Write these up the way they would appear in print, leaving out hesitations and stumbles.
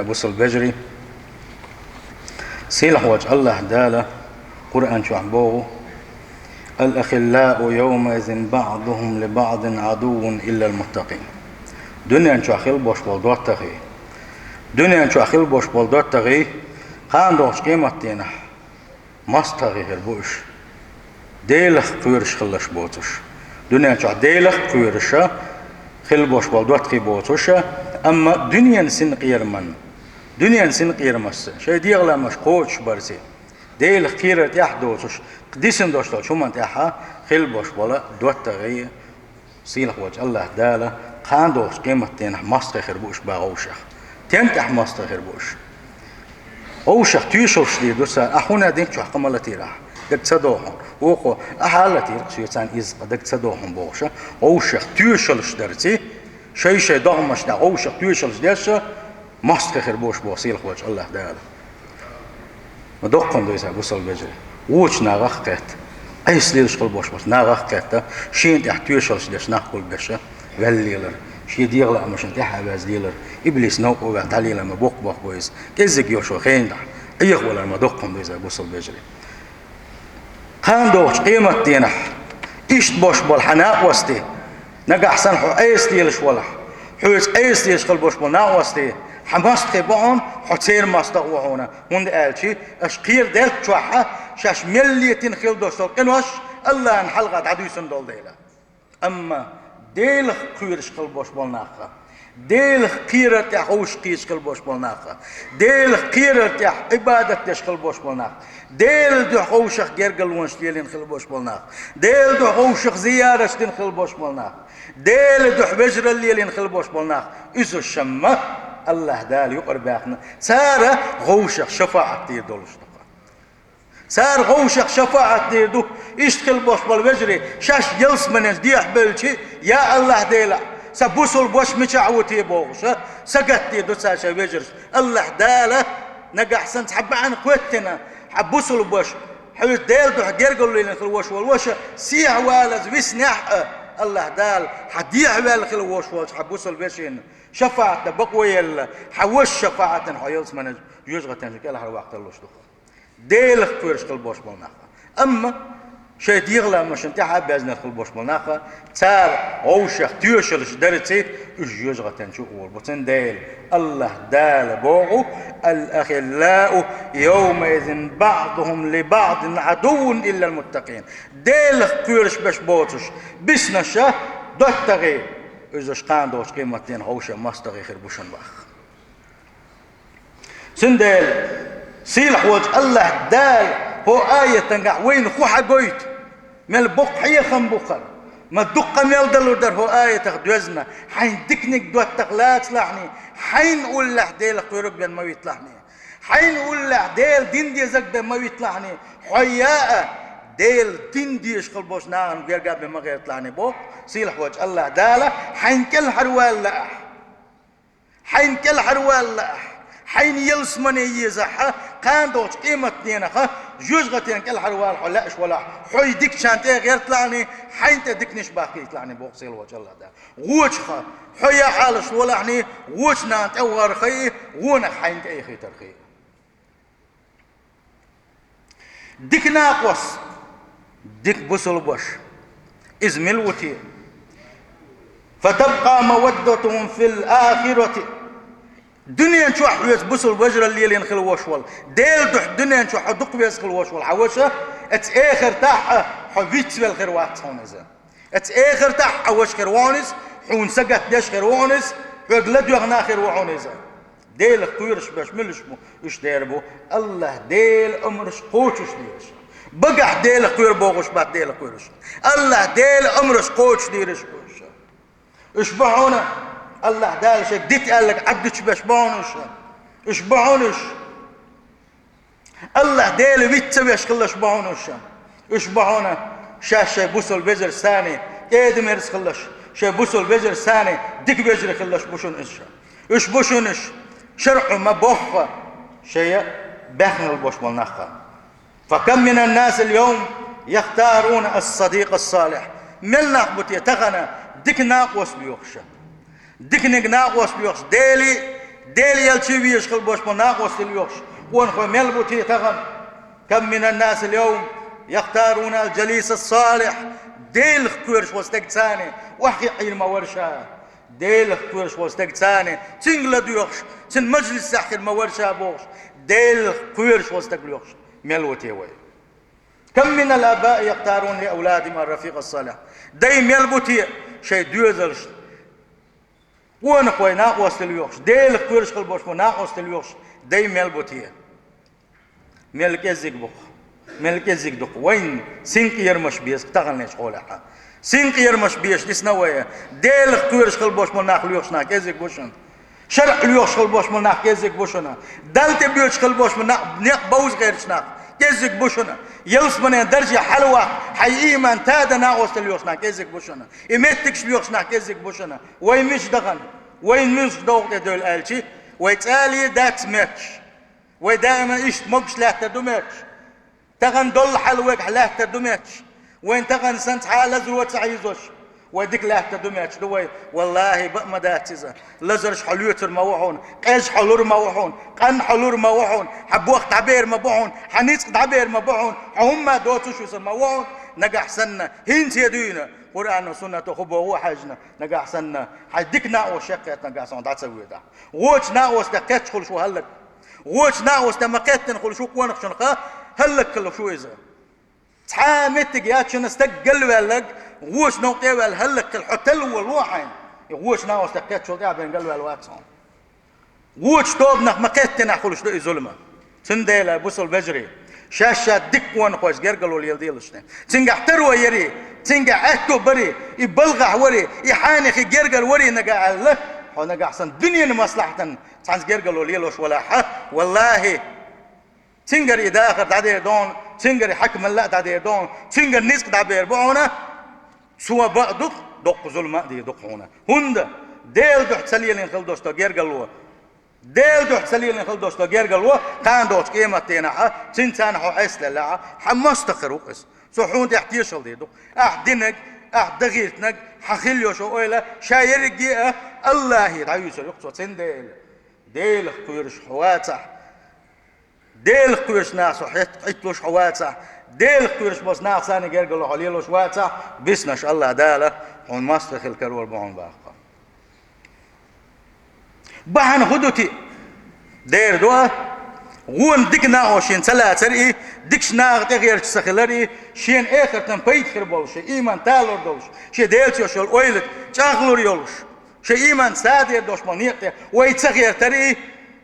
بوصل بجري سيلح وجه الله داله قرآن شو عبوه الأخلاء يومئذ بعضهم لبعض عدو إلا المتقين. دنيا شو أخيل بوش بولدوت تغي دنيا شو أخيل بوش بولدوت تغي قان دوش قيمتنا مستغي هربوش ديلخ قيرش خلش بوتش دنيا شو ديلخ قيرش خل بوش بولدوت خي بوتش أما دنيا سن قيرمن دنيا سن قيرمس شيء ديغلا مش قوتش برسي ديل خيرت يحدوش قديسن دوشتو شو من تاعها خل بوش بولا دوت تغي سيلح وجه الله داله قان دوش قيمتنا مستغي خربوش باغوشخ تنتح مستغي خربوش اوشخ تيشوش دي دوسا اخونا دينك شو قملتي راح دك تصدوهم وقو احالتي رقصيتان از دك تصدوهم بوشا اوشخ تيشلش درتي شيء ضغمش دا اوشخ تيشلش درتي مستغي خربوش بو سيلح وجه الله داله ما دقن دويسا بوصل بجري ووش ناغخ قيت اي سليلش قل بوش بس ناغخ قيت شين تحتيشلش ديش ناقل بشا والليلر شي ديغلا مش انتحا باز ليلر ابليس نوق وقت علي لما بوق بوق بويس كزك يوشو خين دا ايغ ولا ما دقن دويسا بوصل بجري خان دوش قيمة دينح ايشت بوش بالحناء وستي نقع احسن حو اي سليلش ولا حويس اي سليلش قل بوش بالناء وستي حماس تبعهم حتير ما استغوهونا هون قالشي اشقير ديل تشوحة شاش مليتين خيل دوستول قنوش الله انحلقت عدو سندول ديلا اما ديل قيرش قلبوش بالناقة ديل قيرة تحوش قيش قلبوش بالناقة ديل قيرة تح عبادة تش قلبوش بالناقة ديل دو حوشخ جرقل ونشتيلين خلبوش بالناقة ديل دو حوشخ زيارة خلبوش بالناقة ديل دو حبجر الليلين خلبوش بالناقة إذا الشمة الله دال يقرب احنا سار غوشخ شفاعة دير دولش سار غوشخ شفاعة دير دو اشتغل بوش بالوجري شاش جلس من ديح بلشي يا الله ديلا سبوسل بوش مشعوتي بوش سقط دو ساشا وجرش الله داله نقع احسن تحب عن قوتنا حبوسل بوش حبس ديل دو حقير قالوا لي الوش والوش سيح والز بسنح الله دال حديع بالخل وش حبوسل بشين شفاعة بقوي حوش شفاعة حيلس من يجغى تنجكال على وقت اللوش دخل ديل خيرش قلبوش بالناقة أما شيء يغلى مش انتحى بأزنة قلبوش بالناقة تار عوشخ تيوشلش درتي يجغى تنجو والبطن ديل الله دال بوغو الأخلاء يومئذ بعضهم لبعض عدو إلا المتقين ديل خيرش باش بوتش بسنشة دوت تغير إذا شقان دوش قيمتين هوشة مستغي خربوشن باخ سندل سيلح وجه الله دال هو آية تنقع وين خوحة قويت مال بوق حيا خنبوخر ما دقة مال دلو در هو آية تخدوزنا حين دكنك دوات تغلات لحني حين قول لح ديل قيرك بين ما يطلعني حين قول لح ديل دين دي زك بين ما يطلعني حياء ديل دين ديش قلبوش ناغن غير قابل ما غير طلعني بوق سيلح وجه الله داله حين كل حروال لأح حين كل حروال لأح حين يلسمني يزحها قان دوش قيمة دينها جوجغتين كل حروال حلاش ولا حي ديك شانتي غير طلعني حين تدكنش باقي يطلعني بوق سيل وجه الله داله غوشخا حيا حالش ولا حني غوش نانت اوغر خي غونك حين تاي خي ترخي ديك ناقوس ديك بوصل بوش إزمل وتير فتبقى مودتهم في الآخرة دنيا شو حويس بوصل وجر الليل ينخل وشوال ديل دح دنيا شو حدق بيسخل وشوال حوشة ات آخر تاح حبيت بالخير واتهم إذا ات آخر تاح حوش خيروانس حون سقط ديش خيروانس فقلد يغنا خيروانس ديل اختويرش باش ملش ايش ديربو الله ديل امرش قوتش ديرش بقح ديل قير بوغش بعد ديل قيرش الله ديل امرش قوتش ديرش قوش اشبعونا الله دال شك ديت قال لك عدتش بشبعونش اشبعونش الله ديل بيتسوي اشخل اشبعونش اشبعونا شاشه بوصل بجر ثاني كيد مرس خلش شي بوصل بجر ثاني ديك بجر خلش بوشون اش بوشونش شرع ما بوخ شيء بخن البوش مالنخا فكم من الناس اليوم يختارون الصديق الصالح من ناقبت يتغنى ديك ناقوس بيوخشا ديك ناقوس بيوخش ديلي ديل يلشي يشغل بوش مناقوس اليوش ونخو ملبوتي تغم. كم من الناس اليوم يختارون الجليس الصالح ديل كورش وستقتاني وحي عين مورشا ديل كورش وستقتاني تنقل ديوش تن مجلس ساحل مورشا بوش ديل كورش وستقليوش ملوتي وي. كم من الآباء يختارون لأولادهم الرفيق الصالح دي ملبوتي شيء دوزلش ونخوي ناقوس اليوش ديل كورش خلبوش وناقوس اليوش دي ملبوتي ملك يزيق بوخ ملك يزيق دق وين سينك يرمش بيس تغلنيش قولها سينك يرمش بيش ديسنوية ديل كورش خلبوش مناق اليوش ناك يزيق بوشن شرع اليوش خلبوش مناق يزيق بوشنا دلت بيوش خلبوش مناق نيق بوز غير شناق يزيق بوشنا يلس من درجة حلوة حي إيمان تادا ناقوس اليوش ناك يزيق بوشنا إمتكش اليوش ناك يزيق بوشنا وين مش دغن وين مش دوغ دول ألشي ويتالي دات ماتش ودائما إيش مقش لا تدمتش تغن دول حلوك لا تدمتش وين تغن سنت حال لزر تعيزوش وديك لا تدمتش دوي والله بقى داتزا لزرش حلوتر موحون قاش حلور موحون قن حلور موحون حبوخ تعبير مبوحون حنيس تعبير مبوحون هم دوتوش وسر موحون نجح سنة هنت يدينا قرآن وسنة خبوا هو حاجنا نجح سنة حديكنا وشقت نجح سنة تسوي ده وش ناقوس تكتش كل شو هلك وش ناقوس تمكتن كل شو كونك شنقة هلك كل شو إذا تحامتك يا شن استقل بالك وش نوقي بالهلك الحتل والوحين وش ناقوس تكتش شو قاعد بين قلب الواقصون وش توبنا مكتنا كل شو ظلمة تنديلا بوصل بجري شاشة دك وان خوش جرجل واليديلشنا تنجح تروى يري تنجح أكتو بري يبلغ وري يحانخ جرجل وري نجح له هو نجح أحسن دنيا مصلحة تانس جرجل واليلوش ولا حق والله تنجر إذا آخر تعدي دون تنجر حكم الله تعدي دون تنجر نسق تعبي يربعونا سوى بعض دق ظلمة دي دق هنا هندا ديل دح سليلين خلدوش تا جرجل ديل دوح سليل نخل دوش تغير قلوه كان دوش قيمة تينها تنتان حو حسل لها حماس تخروقس سحون تحتيشل ديدو أحدنك أحدغيرتنك حخيليو شو أويلا شاير جيئة الله يدعيوش يقصو تنديل ديل خيرش حواتح ديل خيرش ناس حيتلوش حواتح ديل خيرش بس ناس ثاني غير قلو حليلوش واتح بسنش الله داله هون ماستخ الكرول بعون باقا بحن خدوتي دير دوا غون ديك ناوشين سلاتري ديكش ناغ تغير تسخلري شين اخر تنبيت خربولش ايمان تالور دوش شي ديلتيو شول اويلت تاغلور يولش شي ايمان سادير دوش منيقتي وي تغير تري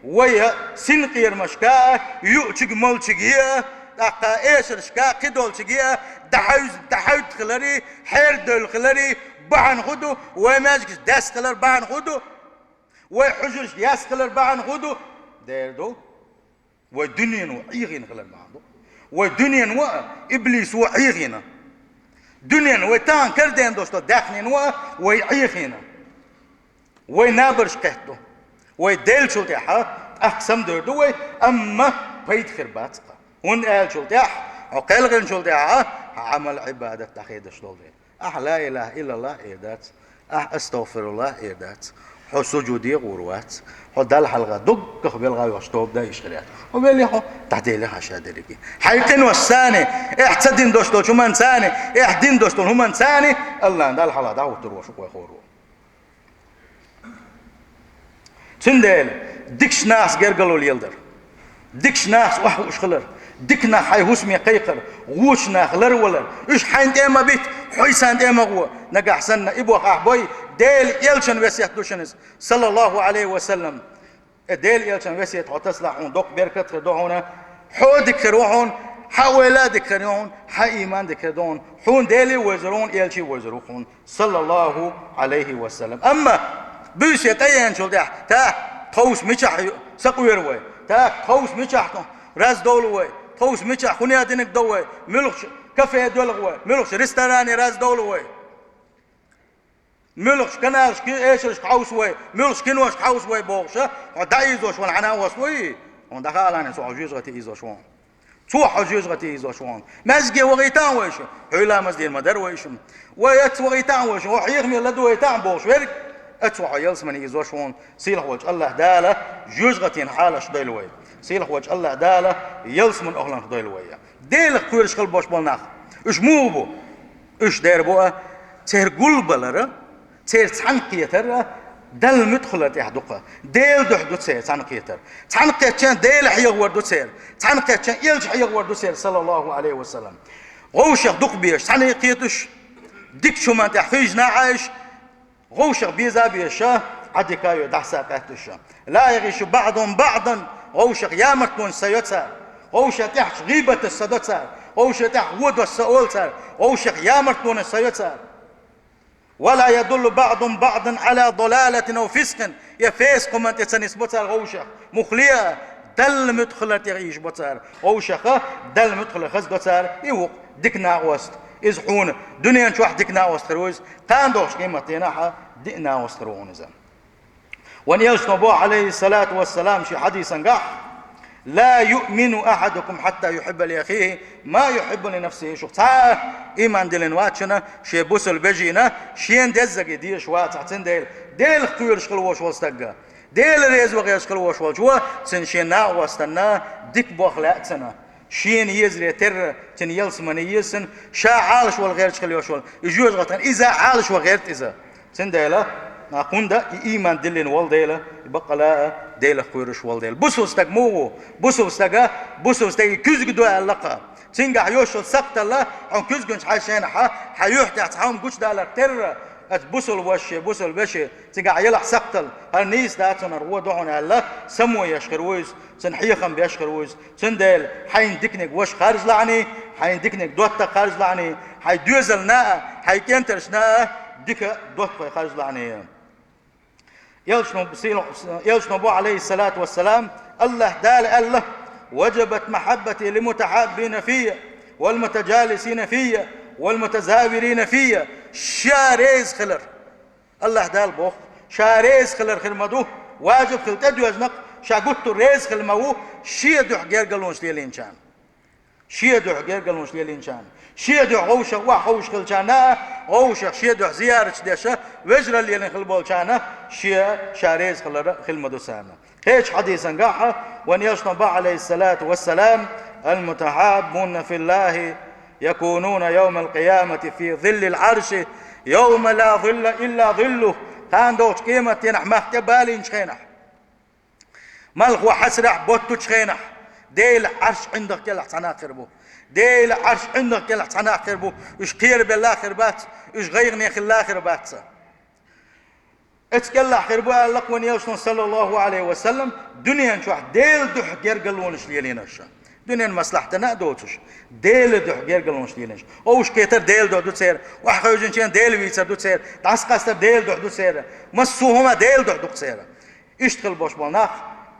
وي سنقير مشكا يؤتشق ملتشقيا دقا ايشر شكا قدول شقيا دحاوز خلري حير دول خلري بحن خدو وماجكش داس خلر بحن خدو وحجرش ياسخلر بعن خدو ديردو ودنيا وعيغين خلر بعضو ودنيا وإبليس وعيغين دنيا وتان كردين دوستو داخلين وعيغين ونابرش قهتو وديل شلتاحا أقسم ديردو أما بيت خربات هون قال شلتاح وقال غير شلتاحا عمل عبادة تخيد شلتاح لا إله إلا الله إيدات أستغفر الله إيدات حو سجودي غروات حو دال حلقة دق قبل غاوي وشتوب دا يشغلات وبالي حو تحديلي حشادريكي حيقين والثاني احتدين دوشتو شمان ثاني احدين دوشتو همان ثاني الله دال حلقة دعوة تروى شكوى خورو تنديل ديكش ناس جرقلو اليلدر ديكش ناس وحو اشخلر ديكنا حي هسمي قيقر وشنا خلر ولر ايش حين تيما بيت حيسان تيما غوا نقع سنة ابو احبوي ديل يلشن وسيح دوشنس صلى الله عليه وسلم ديل يلشن وسيح وتصلحون دوق بيركت خدوهون حودك خروحون حولادك خروحون حايمان دكردون حون ديلي وزرون يلشي وزروحون صلى الله عليه وسلم اما بيشيت ايان شلدح تا قوس مشح سقوير وي تا قوس مشح راس دولوي قوس مشح خنيا دينك دوي ملخش كافيه دولوي ملخش ريستوراني راس دولوي ملخش كنالش كي ايشش قوسوي ملخش كنوش قوسوي بوغشه ودايزوش والعناوس وي وندخالاني سو عجوزغتي ايزوشون سو عجوزغتي ايزوشون مزجي وغيتان ويش حيلا مزدير مدر ويش ويت وغيتان ويش وحيغمي لدو ويتان بوغش ويرك اتوع يلسمن يزوشون سيلح وجه الله داله جوجغتين حالش ديلوي سيلح وجه الله داله يلسمن اغلان ديلوي ديل قيرش خل boş bolnaq üç mu bu üç der bu ter gulbaları ter sanqiyeter dal müdkhulat yahduqa del duhdut ser sanqiyeter sanqiyetchen del hiyag wardu ser sanqiyetchen ilj hiyag wardu ser sallallahu aleyhi ve sellem غوشق دق بيش sanqiyetish dik şuman tahfijna aish غوشق بيزا بيشا عدكايو دحسا قاتشا لا يغيش بعضهم بعضا غوشق يامرتون سيوتسا غوشق يحش غيبة السدوتسا غوشق يحش ودو السؤولتسا غوشق يامرتون سيوتسا ولا يدل بعضهم بعضا على ضلالة أو فسق يفسق من تسنسبتسا غوشق مخلية دل مدخلة يغيش بتسار غوشق دل مدخلة خز بتسار يوق دكنا وست إزحون دنيا شو واحد دكنا وسترويز كان دوش قيمة تناحة دئنا وسترون زم ونيلش نبوه عليه الصلاة والسلام شي حديثا قاح لا يؤمن أحدكم حتى يحب لأخيه ما يحب لنفسه شو تا إيمان دلن واتشنا شي بوسل بجينا شين دزق ديش واتعتن ديل اختير شخل وش والستقى ديل ريز وغير شخل وش والجوا سنشينا واستنا ديك بوخ لأتنا شين يزري تر تن يلسمن يسن شا عالش والغير شخل يوشول يجوز غتن إذا عالش وغير إذا سن ديلا نقول ده إيمان دلين والديلا يبقى لا ديلا خيرش والديلا بوسوستك مو بوسوستك كوزق دوا اللقا تنجح يوشل سقط الله عن كوزقنش حاشين حيوحتي أتحاهم قوش دالا تر بوسل وشي بوسل بشي تنجح يلح سقطل هالنيس داتنا رو دعون الله سمو يشخروز سنحيخم بيشخروز سندل حين دكنك وش خارج لعني حين دكنك دوتا خارج لعني حي دوزل نا حي كنترش نا ديك دوت خارج لعني يلش نبو عليه الصلاة والسلام الله دال الله وجبت محبتي لمتحابين فيا والمتجالسين فيا والمتزاورين فيا شاريز خلر الله دال بوخ شاريز خلر خلمدو واجب خل تدو أجنق شاقوتو ريز خلمو شيدو حقير قلونش ليلين شان شيدو حقير قلونش ليلين شان شيدو غوشة وحوش خلشانا غوشة شيدو زيارة ديشة وجرى اللي يلين خلبول شانا شاريز خلمدو سانا هيش حديثا قاحة وان يشنب عليه الصلاة والسلام المتحابون في الله يكونون يوم القيامة في ظل العرش يوم لا ظل إلا ظله كان دوش قيمة ينح مهتبالي نشخينح ملخ وحسرح بوتو تشخينح ديل عرش عندك كل حسنا خربو ديل عرش عندك كل حسنا خربو اش خير بالله خربات اش غيرني خلا خربات اتكلا خربو لك ون يوسف صلى الله عليه وسلم دنيا نشوح ديل دح قرقلونش ليلينش دنيا مصلحتنا دوتش ديل دح قرقلونش ليلينش اوش كيتر ديل دو تسير وحخوجن شين ديل ويتر دو تسير دعسقاستر ديل دو تسير مسوهما ديل دو تسير اشتغل بوش بالناخ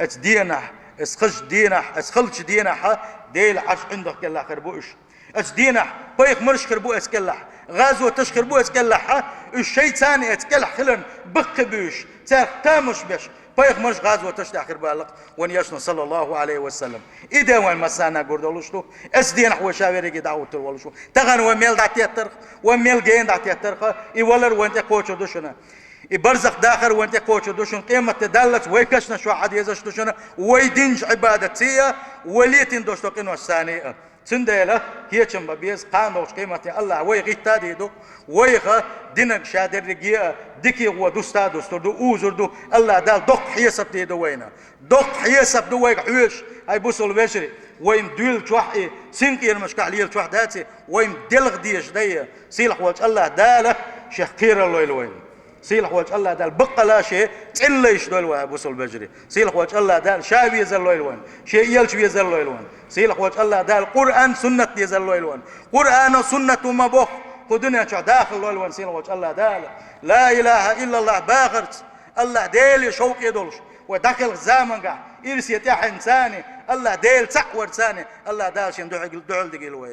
ات دينح اسخش دينح اسخلش دينح ديل عرش عندك كلا خربوش اس دينح بيخ مرش خربو اسكلح غازو تشخربو اسكلح الشيء ثاني اسكلح خلن بقبوش تامش بش بيخ مرش غازو تشتح خربو لك ون يشن صلى الله عليه وسلم اذا وين مسانا قردلوشتو اس دينح وشاوري دعوت ولشو تغن وميل دعتي ترخ وميل جين دعتي ترخ يولر وانت كوتشو دوشنا برزق داخل وانت كوتش دوشن قيمة تدلت ويكشنا شو حد يزش دوشنا ويدينج عبادتية وليتين دوشتوقين والثانية تنديلا هي كم ببيز قانوش قيمة الله ويغيتا ديدو ويغا دينك شادر رجيا ديكي هو دوستا دوستو دو اوزر دو الله دال دوق حيسب ديدو وينا دوق حيسب دو ويغ حويش هاي بوصل بشري ويم دويل توحي سنكي المشكع ليل توح داتي ويم دلغ ديش دي سيلح وجه الله داله شيخ كير الله يلوين سيلح وجه الله دال بقى لا شيء تعليش دول وابوس البجري سيلح وجه الله دال شابي يزل يلوان شيء يلش يزل يلوان سيلح وجه الله دال قرآن سنة يزل يلوان قرآن سنة ما بخ خدنا شو داخل يلوان سيلح وجه الله دال لا إله إلا الله باخرت الله ديل شوق يدولش ودخل زمن قاع إرسي تاع إنساني الله ديل سقور ثاني الله دال شين دعل دقيل وين